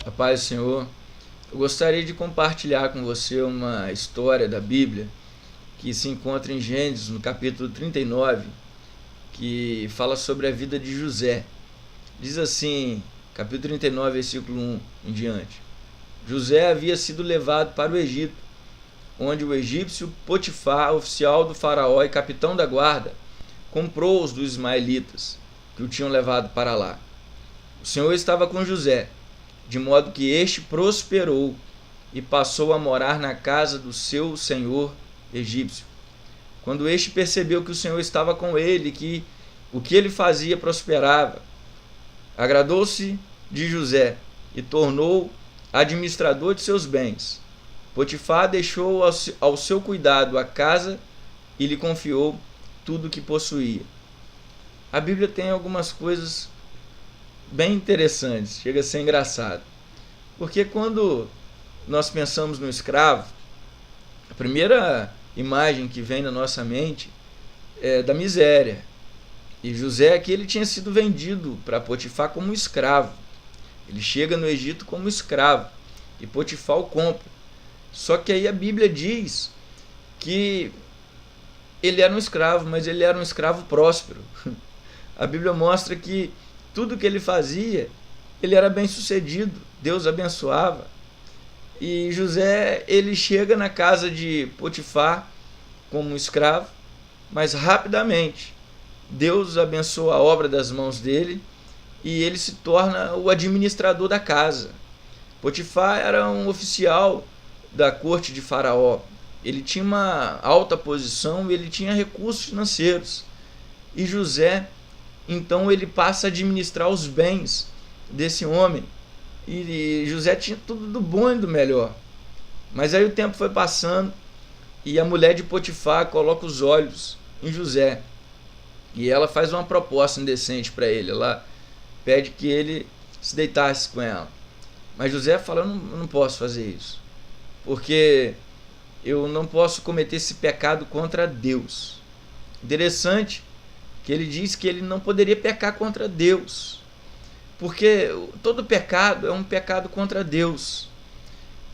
A paz do Senhor. Eu gostaria de compartilhar com você uma história da Bíblia que se encontra em Gênesis, no capítulo 39, que fala sobre a vida de José. Diz assim, capítulo 39, versículo 1 em diante. José havia sido levado para o Egito, onde o egípcio Potifar, oficial do faraó e capitão da guarda, comprou-os dos ismaelitas, que o tinham levado para lá. O Senhor estava com José, de modo que este prosperou e passou a morar na casa do seu senhor egípcio. Quando este percebeu que o Senhor estava com ele, que o que ele fazia prosperava, agradou-se de José e tornou administrador de seus bens. Potifar deixou ao seu cuidado a casa e lhe confiou tudo o que possuía. A Bíblia tem algumas coisas bem interessantes, chega a ser engraçado. Porque quando nós pensamos no escravo, a primeira imagem que vem na nossa mente é da miséria. E José aqui ele tinha sido vendido para Potifar como escravo. Ele chega no Egito como escravo e Potifar o compra. Só que aí a Bíblia diz que ele era um escravo, mas ele era um escravo próspero. A Bíblia mostra que tudo que ele fazia, ele era bem sucedido, Deus abençoava. E José, ele chega na casa de Potifar como um escravo, mas rapidamente Deus abençoa a obra das mãos dele e ele se torna o administrador da casa. Potifar era um oficial da corte de Faraó. Ele tinha uma alta posição e ele tinha recursos financeiros. E José, então, ele passa a administrar os bens desse homem. E José tinha tudo do bom e do melhor. Mas aí o tempo foi passando e a mulher de Potifar coloca os olhos em José. E ela faz uma proposta indecente para ele. Ela pede que ele se deitasse com ela. Mas José fala, eu não posso fazer isso. Porque eu não posso cometer esse pecado contra Deus. Interessante que ele diz que ele não poderia pecar contra Deus. Porque todo pecado é um pecado contra Deus.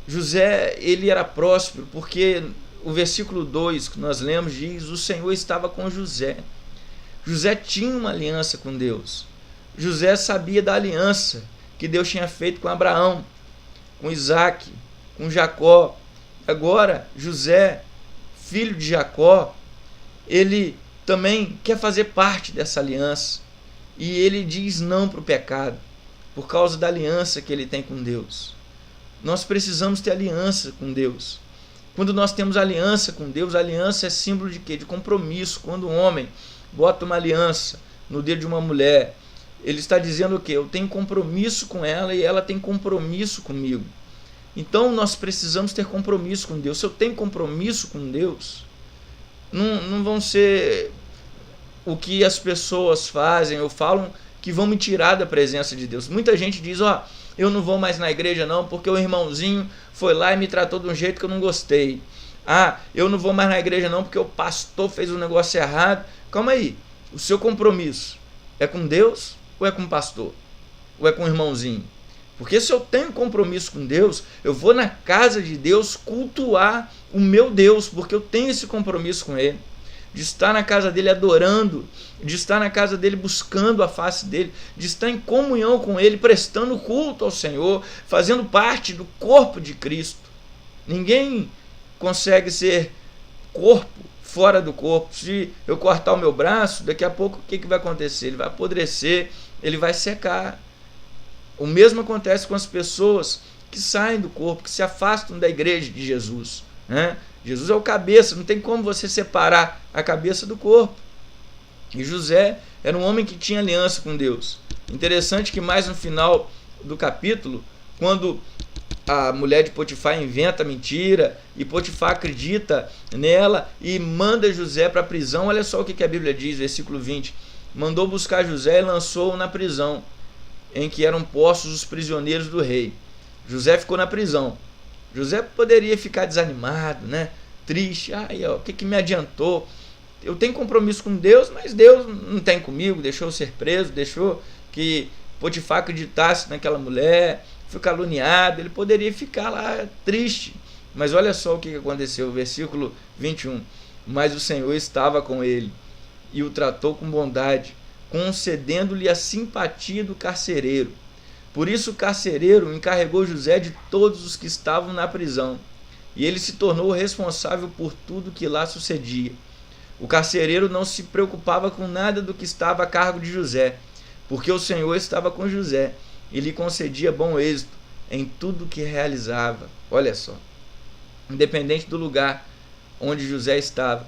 José, ele era próspero porque o versículo 2 que nós lemos diz, o Senhor estava com José. José tinha uma aliança com Deus. José sabia da aliança que Deus tinha feito com Abraão, com Isaac, com Jacó. Agora, José, filho de Jacó, ele também quer fazer parte dessa aliança. E ele diz não para o pecado, por causa da aliança que ele tem com Deus. Nós precisamos ter aliança com Deus. Quando nós temos aliança com Deus, a aliança é símbolo de quê? De compromisso. Quando um homem bota uma aliança no dedo de uma mulher, ele está dizendo o quê? Eu tenho compromisso com ela e ela tem compromisso comigo. Então nós precisamos ter compromisso com Deus. Se eu tenho compromisso com Deus, não vão ser o que as pessoas fazem ou falam que vão me tirar da presença de Deus. Muita gente diz, eu não vou mais na igreja não, porque o irmãozinho foi lá e me tratou de um jeito que eu não gostei. Eu não vou mais na igreja não, porque o pastor fez um negócio errado. Calma aí, o seu compromisso é com Deus ou é com o pastor? Ou é com o irmãozinho? Porque se eu tenho compromisso com Deus, eu vou na casa de Deus cultuar o meu Deus, porque eu tenho esse compromisso com Ele. De estar na casa dele adorando, de estar na casa dele buscando a face dele, de estar em comunhão com ele, prestando culto ao Senhor, fazendo parte do corpo de Cristo. Ninguém consegue ser corpo fora do corpo. Se eu cortar o meu braço, daqui a pouco o que vai acontecer? Ele vai apodrecer, ele vai secar. O mesmo acontece com as pessoas que saem do corpo, que se afastam da igreja de Jesus, né? Jesus é o cabeça, não tem como você separar a cabeça do corpo. E José era um homem que tinha aliança com Deus. Interessante que mais no final do capítulo, quando a mulher de Potifar inventa mentira e Potifar acredita nela e manda José para a prisão, olha só o que a Bíblia diz, versículo 20. Mandou buscar José e lançou-o na prisão, em que eram postos os prisioneiros do rei. José ficou na prisão. José poderia ficar desanimado, né? Triste. O que me adiantou? Eu tenho compromisso com Deus, mas Deus não tem comigo, deixou eu ser preso, deixou que Potifar acreditasse naquela mulher, foi caluniado, ele poderia ficar lá triste. Mas olha só o que aconteceu, versículo 21. Mas o Senhor estava com ele e o tratou com bondade, concedendo-lhe a simpatia do carcereiro. Por isso o carcereiro encarregou José de todos os que estavam na prisão, e ele se tornou responsável por tudo que lá sucedia. O carcereiro não se preocupava com nada do que estava a cargo de José, porque o Senhor estava com José e lhe concedia bom êxito em tudo que realizava. Olha só, independente do lugar onde José estava,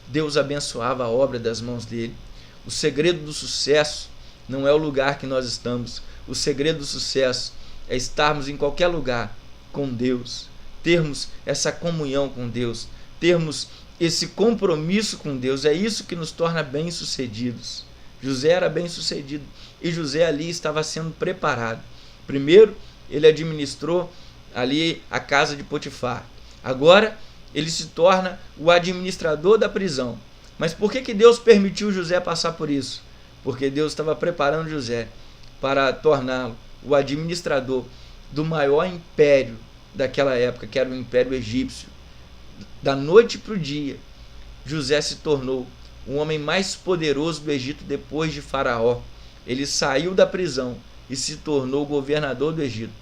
Deus abençoava a obra das mãos dele. O segredo do sucesso não é o lugar que nós estamos. O segredo do sucesso é estarmos em qualquer lugar com Deus, termos essa comunhão com Deus, termos esse compromisso com Deus. É isso que nos torna bem-sucedidos. José era bem-sucedido e José ali estava sendo preparado. Primeiro, ele administrou ali a casa de Potifar. Agora, ele se torna o administrador da prisão. Mas por que Deus permitiu José passar por isso? Porque Deus estava preparando José para torná-lo o administrador do maior império daquela época, que era o Império Egípcio. Da noite para o dia, José se tornou o homem mais poderoso do Egito depois de Faraó. Ele saiu da prisão e se tornou governador do Egito.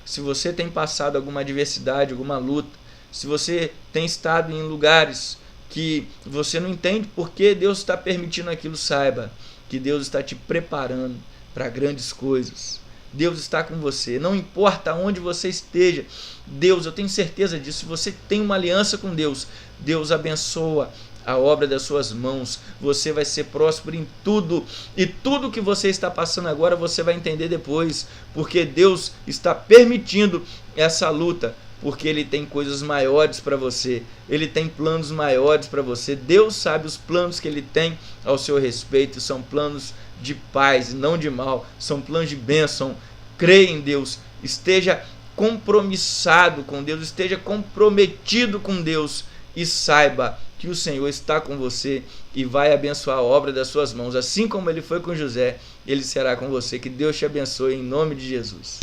Se você tem passado alguma adversidade, alguma luta, se você tem estado em lugares que você não entende por que Deus está permitindo aquilo, saiba que Deus está te preparando para grandes coisas. Deus está com você, não importa onde você esteja. Deus, eu tenho certeza disso, se você tem uma aliança com Deus, Deus abençoa a obra das suas mãos, você vai ser próspero em tudo, e tudo que você está passando agora você vai entender depois, porque Deus está permitindo essa luta, porque Ele tem coisas maiores para você, Ele tem planos maiores para você. Deus sabe os planos que Ele tem ao seu respeito, são planos de paz e não de mal, são planos de bênção. Creia em Deus, esteja compromissado com Deus, esteja comprometido com Deus e saiba que o Senhor está com você e vai abençoar a obra das suas mãos, assim como Ele foi com José, Ele será com você. Que Deus te abençoe em nome de Jesus.